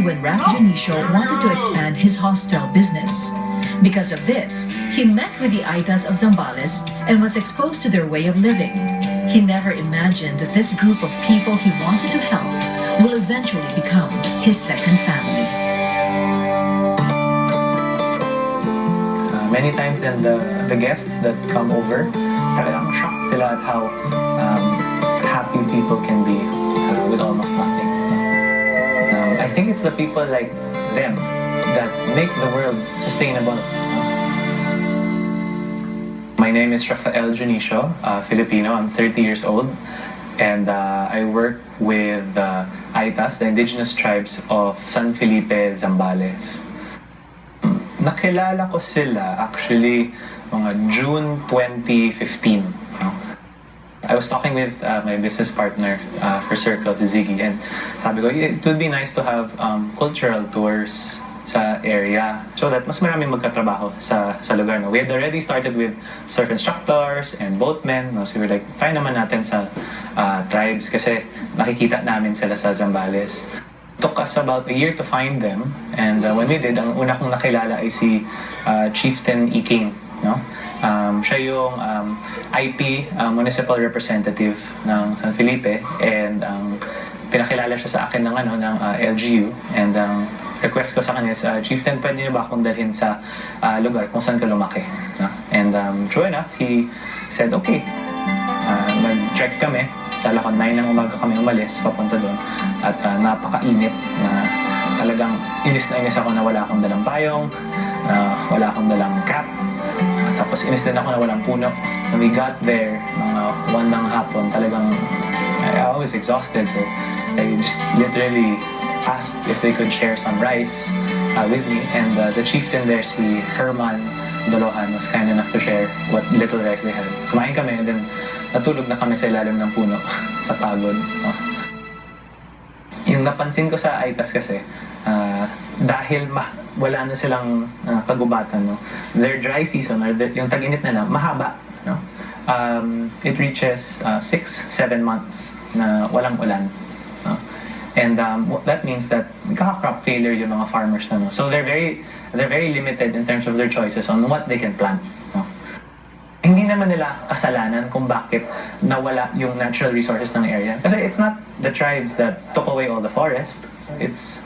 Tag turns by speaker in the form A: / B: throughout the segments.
A: when Raf Janicio wanted to expand his hostel business. Because of this, he met with the Aetas of Zambales and was exposed to their way of living. He never imagined that this group of people he wanted to help will eventually become his second family.
B: Many times and the guests that come over, talagang shocked sila at how happy people can be with almost nothing. I think it's the people like them that make the world sustainable. My name is Rafael Junicio, Filipino. I'm 30 years old, and I work with Aetas, the indigenous tribes of San Felipe, Zambales. Nakilala ko sila actually mga June 2015. I was talking with my business partner for Circle, si Ziggy, and sabi ko, it would be nice to have cultural tours sa area so that mas maraming magkatrabaho sa lugar. No? We had already started with surf instructors and boatmen. No? So we were like, try naman natin sa tribes kasi nakikita namin sila sa Zambales. Took us about a year to find them, and when we did, ang una kong nakilala ay si Chieftain Iking. No? Siya yung IP municipal representative ng San Felipe, and pinakilala siya sa akin ng LGU, and request ko sa kanya is, Chieftain, pwede niyo ba akong dalhin sa lugar kung saan ka lumaki? No? And true enough, he said okay. Nag-check kami. Tala ko 9 ng umaga kami umalis papunta doon, at napakainit na talagang inis na inis ako na wala akong dalang payong, wala akong dalang cap, tapos inis din ako na walang puno. When we got there, mga 1 ng hapon, talagang I was exhausted, so I just literally asked if they could share some rice with me, and the chieftain there, si Herman Dolohan, was kind enough to share what little rice they had. Kumain kami, and then natulog na kami sa ilalim ng puno sa pagod. No? Yung napansin ko sa Aetas kasi, dahil wala na silang kagubatan, no? Their dry season, or yung tag-init nila, mahaba. No? It reaches 6-7 months na walang ulan. No? And that means that crop failure yung mga farmers na. No? So they're very limited in terms of their choices on what they can plant. No? Hindi naman nila kasalanan kung bakit nawala yung natural resources ng area. Kasi it's not the tribes that took away all the forest. It's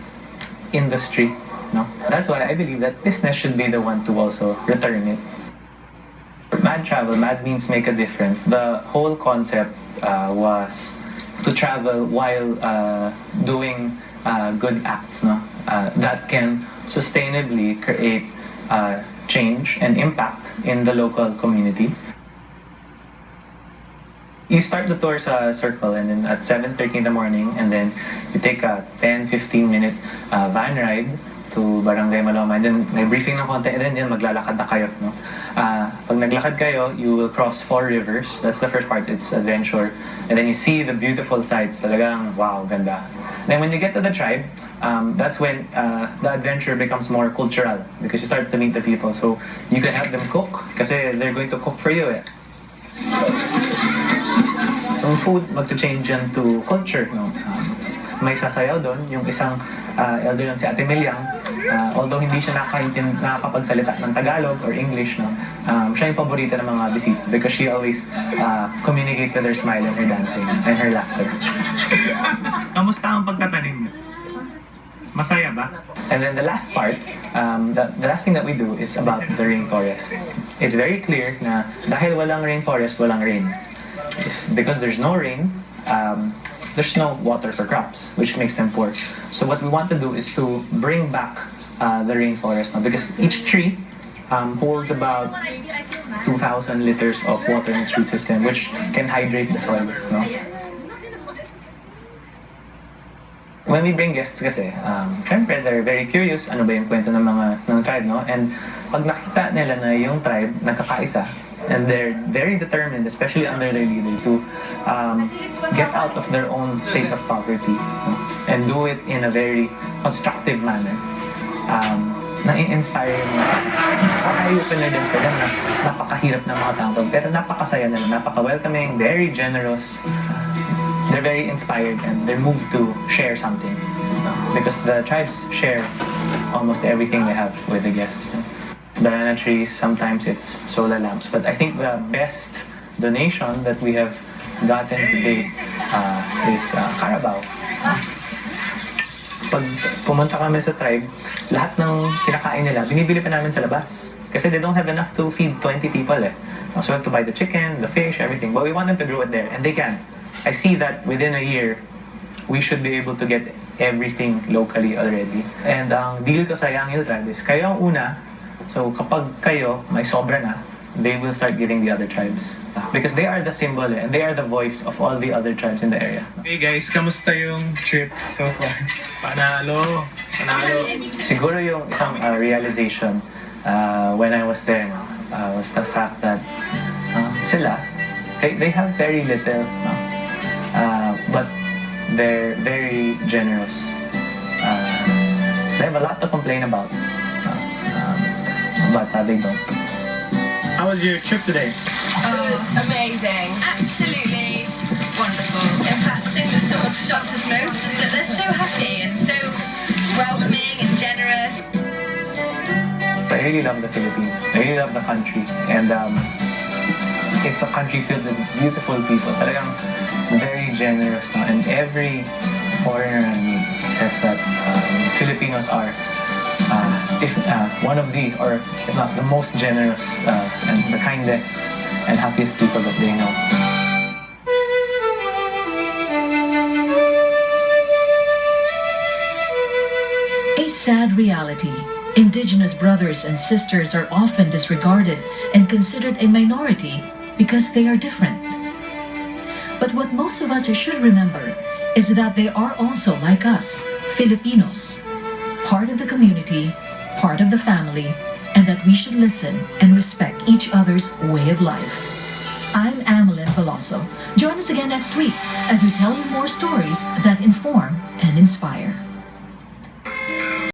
B: industry. No? That's why I believe that business should be the one to also return it. Mad travel, mad means make a difference. The whole concept was to travel while doing good acts, no? That can sustainably create change and impact in the local community. You start the tour sa Circle, and then at 7:30 in the morning, and then you take a 10-15 minute van ride to Barangay Maloma, and then may briefing ng konti, and then maglalakad na kayo. No? Pag naglakad kayo, you will cross 4 rivers. That's the first part, it's adventure. And then you see the beautiful sights, talagang wow, ganda. Then when you get to the tribe, that's when the adventure becomes more cultural, because you start to meet the people. So you can have them cook, kasi they're going to cook for you. Yung food, magto-change yan to culture. No? May sasayaw doon, yung isang elder nun, si Ate Milyang, although hindi siya nakakapagsalita ng Tagalog or English, no? Siya yung paborito ng mga bisita because she always communicates with her smile and her dancing and her laughter. Kamusta ang pagtatanim niyo? Masaya ba? And then the last part, the last thing that we do is about the rainforest. It's very clear na dahil walang rainforest, walang rain. It's because there's no rain, there's no water for crops, which makes them poor. So what we want to do is to bring back the rainforest now, because each tree holds about 2,000 liters of water in its root system, which can hydrate the soil. No? When we bring guests kasi, syempre they're very curious, ano ba yung kwento ng tribe, no? And pag nakita nila na yung tribe nagkakaisa, and they're very determined, especially under their leader, to get out of their own state of poverty, no? And do it in a very constructive manner. Na-inspire yung mga eye-opener din sila na napakahirap ng mga tao, pero napakasaya nila, napaka-welcoming, very generous. they're very inspired and they're moved to share something. Because the tribes share almost everything they have with the guests. Banana trees, sometimes it's solar lamps. But I think the best donation that we have gotten to date is Carabao. Pag pumunta kami sa tribe, lahat ng kinakain nila, binibili pa namin sa labas. Kasi they don't have enough to feed 20 people eh. So we have to buy the chicken, the fish, everything. But we want them to grow it there, and they can. I see that within a year, we should be able to get everything locally already. And ang deal ko sa Young Hill Tribe is, kayo ang una, so kapag kayo may sobra na, they will start giving the other tribes. Because they are the symbol and they are the voice of all the other tribes in the area.
C: Hey guys, kamusta yung trip so far? Panalo! Panalo!
B: Siguro yung isang realization when I was there was the fact that sila, they have very little, no? But they're very generous. They have a lot to complain about, but they don't.
C: How was your trip today?
D: Oh, amazing. Absolutely wonderful. In fact, the thing that sort of shocked us most is that they're so happy and so welcoming and generous.
B: I really love the Philippines. I really love the country. And it's a country filled with beautiful people. Talagang very generous. No? And every foreigner I meet says that Filipinos are if one of the, or if not the most generous and the kindest and happiest people that they know.
A: A sad reality. Indigenous brothers and sisters are often disregarded and considered a minority because they are different. But what most of us should remember is that they are also like us, Filipinos, part of the community, part of the family, and that we should listen and respect each other's way of life. I'm Amelin Veloso. Join us again next week as we tell you more stories that inform and inspire.